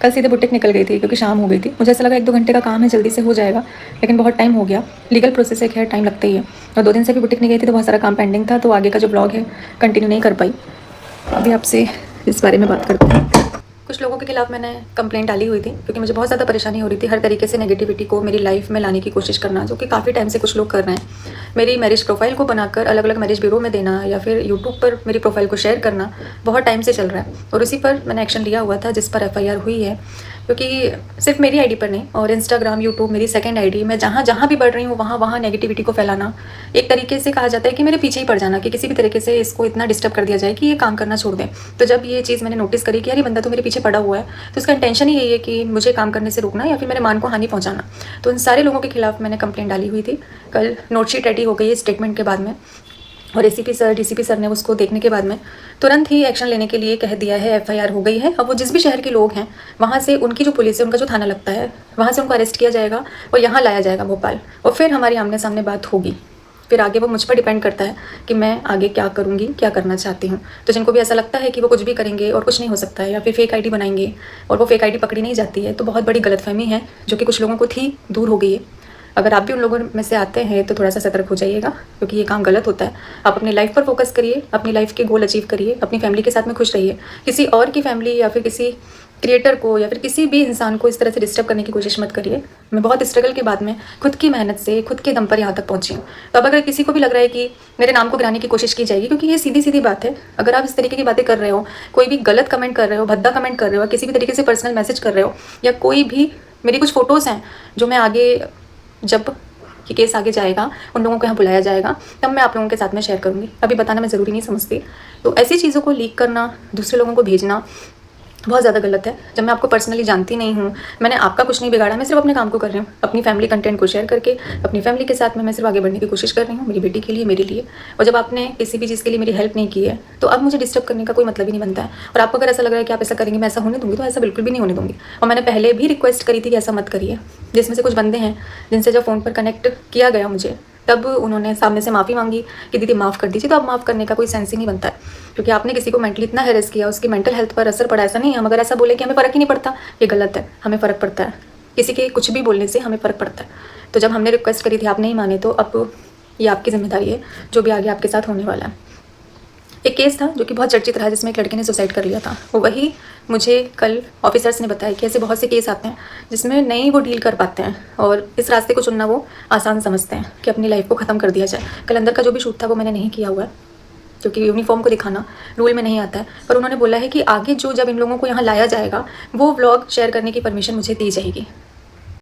कल सीधे बुटीक निकल गई थी क्योंकि शाम हो गई थी। मुझे ऐसा लगा 1-2 घंटे का काम है, जल्दी से हो जाएगा, लेकिन बहुत टाइम हो गया। लीगल प्रोसेस है, खैर टाइम लगता ही है। और 2 दिन से भी बुटीक नहीं गई थी तो बहुत सारा काम पेंडिंग था, तो आगे का जो ब्लॉग है कंटिन्यू नहीं कर पाई। अभी आपसे इस बारे में बात करते हैं। कुछ लोगों के खिलाफ मैंने कंप्लेंट डाली हुई थी क्योंकि मुझे बहुत ज़्यादा परेशानी हो रही थी हर तरीके से नेगेटिविटी को मेरी लाइफ में लाने की कोशिश करना, जो कि काफ़ी टाइम से कुछ लोग कर रहे हैं। मेरी मैरिज प्रोफाइल को बनाकर अलग अलग मैरिज ब्यूरो में देना या फिर यूट्यूब पर मेरी प्रोफाइल को शेयर करना बहुत टाइम से चल रहा है और उसी पर मैंने एक्शन लिया हुआ था, जिस पर FIR हुई है। क्योंकि सिर्फ मेरी आईडी पर नहीं और इंस्टाग्राम, यूट्यूब मेरी सेकंड आईडी, मैं जहाँ जहाँ भी बढ़ रही हूँ वहाँ नेगेटिविटी को फैलाना, एक तरीके से कहा जाता है कि मेरे पीछे ही पड़ जाना, कि किसी भी तरीके से इसको इतना डिस्टर्ब कर दिया जाए कि ये काम करना छोड़ दें। तो जब ये चीज़ मैंने नोटिस करी कि यार ये बंदा तो मेरे पीछे पड़ा हुआ है, तो इसका इंटेंशन ही यही है कि मुझे काम करने से रोकना या फिर मेरे मान को हानि पहुँचाना। तो इन सारे लोगों के खिलाफ मैंने कंप्लेंट डाली हुई थी। कल नोटशीट रेडी हो गई है स्टेटमेंट के बाद में, और ACP सर, DCP सर ने उसको देखने के बाद में तुरंत ही एक्शन लेने के लिए कह दिया है। FIR हो गई है। अब वो जिस भी शहर के लोग हैं वहाँ से, उनकी जो पुलिस है, उनका जो थाना लगता है, वहाँ से उनको अरेस्ट किया जाएगा और यहाँ लाया जाएगा भोपाल, और फिर हमारी आमने सामने बात होगी। फिर आगे वो मुझ पर डिपेंड करता है कि मैं आगे क्या करूँगी, क्या करना चाहती हूँ। तो जिनको भी ऐसा लगता है कि वो कुछ भी करेंगे और कुछ नहीं हो सकता है, या फिर फेक आईडी बनाएंगे और वो फेक आईडी पकड़ी नहीं जाती है, तो बहुत बड़ी गलतफहमी है जो कि कुछ लोगों को थी, दूर हो गई है। अगर आप भी उन लोगों में से आते हैं तो थोड़ा सा सतर्क हो जाइएगा, क्योंकि ये काम गलत होता है। आप अपनी लाइफ पर फोकस करिए, अपनी लाइफ के गोल अचीव करिए, अपनी फैमिली के साथ में खुश रहिए। किसी और की फैमिली या फिर किसी क्रिएटर को या फिर किसी भी इंसान को इस तरह से डिस्टर्ब करने की कोशिश मत करिए। मैं बहुत स्ट्रगल के बाद में खुद की मेहनत से, खुद के दम पर यहाँ तक पहुँची हूँ। तो अब अगर किसी को भी लग रहा है कि मेरे नाम को गिराने की कोशिश की जाएगी, क्योंकि ये सीधी सीधी बात है, अगर आप इस तरीके की बातें कर रहे हो, कोई भी गलत कमेंट कर रहे हो, भद्दा कमेंट कर रहे हो, किसी भी तरीके से पर्सनल मैसेज कर रहे हो, या कोई भी मेरी कुछ फ़ोटोज़ हैं जो मैं आगे, जब ये केस आगे जाएगा, उन लोगों को यहाँ बुलाया जाएगा, तब मैं आप लोगों के साथ में शेयर करूँगी। अभी बताना मैं ज़रूरी नहीं समझती। तो ऐसी चीज़ों को लीक करना, दूसरे लोगों को भेजना बहुत ज़्यादा गलत है। जब मैं आपको पर्सनली जानती नहीं हूँ, मैंने आपका कुछ नहीं बिगाड़ा, मैं सिर्फ अपने काम को कर रही हूँ, अपनी फैमिली कंटेंट को शेयर करके अपनी फैमिली के साथ में मैं सिर्फ आगे बढ़ने की कोशिश कर रही हूँ, मेरी बेटी के लिए, मेरे लिए। और जब आपने किसी भी चीज़ के लिए मेरी हेल्प नहीं की है, तो अब मुझे डिस्टर्ब करने का कोई मतलब ही नहीं बनता है। और आपको अगर ऐसा लग रहा है कि आप ऐसा करेंगे मैं ऐसा होने दूँगी, तो ऐसा बिल्कुल भी नहीं होने दूँगी। और मैंने पहले भी रिक्वेस्ट करी थी कि ऐसा मत करिए, जिसमें से कुछ बंदे हैं जिनसे जब फ़ोन पर कनेक्ट किया गया मुझे, तब उन्होंने सामने से माफ़ी मांगी कि दीदी माफ़ कर दीजिए। तो अब माफ़ करने का कोई सेंस ही नहीं बनता है, क्योंकि आपने किसी को मेंटली इतना हैरेस किया, उसकी मेंटल हेल्थ पर असर पड़ा। ऐसा नहीं है हम अगर ऐसा बोले कि हमें फ़र्क ही नहीं पड़ता, ये गलत है। हमें फ़र्क पड़ता है, किसी के कुछ भी बोलने से हमें फ़र्क पड़ता है। तो जब हमने रिक्वेस्ट करी थी, आप नहीं माने, तो अब ये आपकी जिम्मेदारी है जो भी आगे आपके साथ होने वाला है। एक केस था जो कि बहुत चर्चित रहा, जिसमें एक लड़के ने सुसाइड कर लिया था। वो वही मुझे कल ऑफिसर्स ने बताया कि ऐसे बहुत से केस आते हैं जिसमें नहीं वो डील कर पाते हैं, और इस रास्ते को चुनना वो आसान समझते हैं कि अपनी लाइफ को ख़त्म कर दिया जाए। कल अंदर का जो भी शूट था वो मैंने नहीं किया हुआ है, क्योंकि यूनिफॉर्म को दिखाना रूल में नहीं आता है। पर उन्होंने बोला है कि आगे जब इन लोगों को यहाँ लाया जाएगा, वो व्लॉग शेयर करने की परमिशन मुझे दी जाएगी।